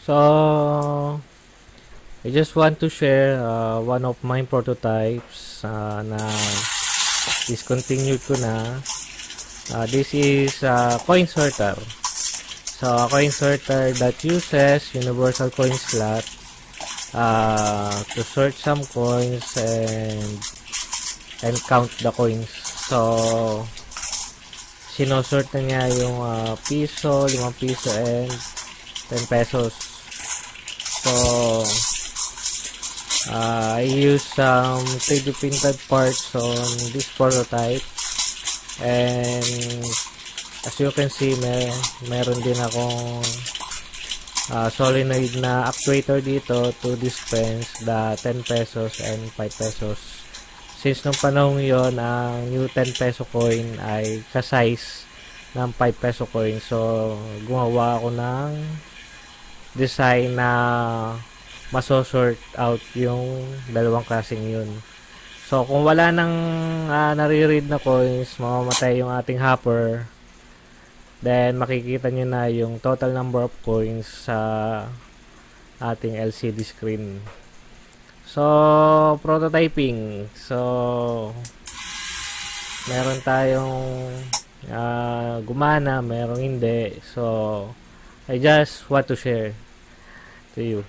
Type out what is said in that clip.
So, I just want to share one of my prototypes na discontinued ko na. This is coin sorter. So, a coin sorter that uses universal coin slot to sort some coins and count the coins. So, sinosort na niya yung piso, 5 piso, and 10 pesos. So, I use some 3D printed parts on this prototype, and as you can see, meron din akong solenoid na actuator dito to dispense the 10 pesos and 5 pesos. Since nung panahon yon, ang new 10 peso coin ay ka-size ng 5 peso coin. So, gumawa ako ng design na masosort out yung dalawang klaseng yun. So, kung wala nang nare-read na coins, mamamatay yung ating hopper. Then, makikita nyo na yung total number of coins sa ating LCD screen. So, prototyping. So, meron tayong gumana, merong hindi. So, I just want to share to you.